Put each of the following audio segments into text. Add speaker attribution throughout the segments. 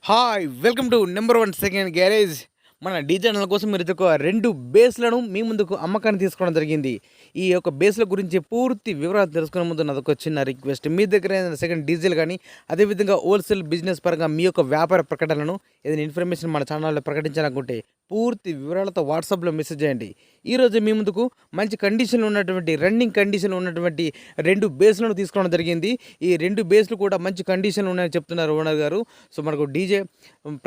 Speaker 1: Hi welcome to number 1 second garage. మన D channel కోసం మీరు ఒక 2 బేస్లను మీ ముందుకు అమ్మకాన్ని తీసుకోవడం జరిగింది. ఈ యొక్క బేస్ల గురించి పూర్తి వివరాలు తెలుసుకునే ముందు నాదొక చిన్న రిక్వెస్ట్. మీ దగ్గర ఏదైనా సెకండ్ డీజిల్ కానీ అదేవిధంగా హోల్సేల్ బిజినెస్ పరంగా మీ యొక్క వ్యాపార ప్రకటనలను ఏదైనా ఇన్ఫర్మేషన్ మన ఛానల్లో ప్రకటించాలనుకుంటే పూర్తి వివరాలతో వాట్సాప్లో మెసేజ్ చేయండి. ఈరోజు మీ ముందుకు మంచి కండిషన్లో ఉన్నటువంటి రన్నింగ్ కండిషన్లో ఉన్నటువంటి 2 బేస్లను తీసుకోవడం జరిగింది. ఈ 2 బేస్లు కూడా మంచి కండిషన్లో ఉన్నాయని చెప్తున్నారు ఓనర్ గారు. సో మనకు డీజే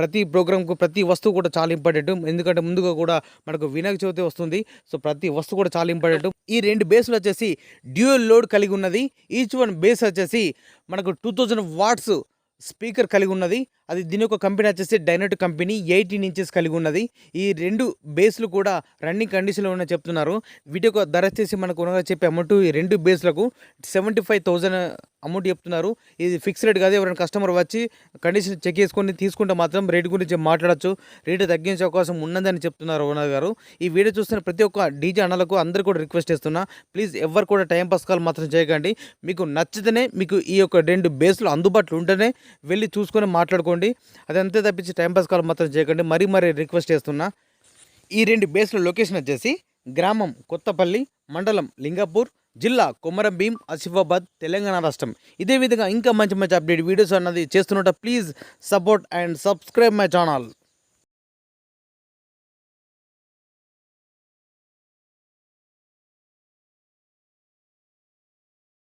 Speaker 1: ప్రతి ప్రోగ్రామ్కు ప్రతి వస్తువు కూడా చాలా ఇంపార్టెంట్. ఎందుకంటే ముందుగా కూడా మనకు వినాయక చవితి వస్తుంది. సో ప్రతి వస్తువు కూడా చాలా ఇంపార్టెంట్. ఈ 2 బేస్లు వచ్చేసి డ్యూయల్ లోడ్ కలిగి ఉన్నది. ఈచ్ వన్ బేస్ వచ్చేసి మనకు 2000 వాట్స్ స్పీకర్ కలిగి ఉన్నది. అది దీని యొక్క కంపెనీ వచ్చేసి డైనట్ కంపెనీ 18 ఇంచెస్ కలిగి ఉన్నది. ఈ 2 బేస్లు కూడా రన్నింగ్ కండిషన్లో ఉన్న చెప్తున్నారు. వీటి యొక్క ధర వచ్చేసి మనకు ఓనర్గా చెప్పే అమౌంట్ ఈ 2 బేస్లకు 75,000 అమౌంట్ చెప్తున్నారు. ఇది ఫిక్స్ రేట్ కాదు. ఎవరైనా కస్టమర్ వచ్చి కండిషన్ చెక్ చేసుకొని తీసుకుంటే మాత్రం రేటు గురించి మాట్లాడచ్చు. రేటు తగ్గించే అవకాశం ఉన్నదని చెప్తున్నారు ఓనర్ గారు. ఈ వీడియో చూస్తున్న ప్రతి ఒక్క డీజే అన్నలకు అందరూ కూడా రిక్వెస్ట్ చేస్తున్నా, ప్లీజ్ ఎవరు కూడా టైం పాస్ కాల్ మాత్రం చేయకండి. మీకు నచ్చితేనే మీకు ఈ యొక్క 2 బేస్లు అందుబాటులో ఉంటేనే వెళ్ళి చూసుకొని మాట్లాడుకోండి. అదంతే తప్పించి టైంపాస్ కాల్ మాత్రం చేయకండి. మరీ రిక్వెస్ట్ చేస్తున్నా. ఈ 2 బేస్ల లొకేషన్ వచ్చేసి గ్రామం కొత్తపల్లి, మండలం లింగాపూర్, జిల్లా కొమరంభీం, ఆసిఫాబాద్, తెలంగాణ రాష్ట్రం. ఇదే విధంగా ఇంకా మంచి అప్డేట్ వీడియోస్ అన్నది చేస్తున్నట్టు please support and subscribe my channel.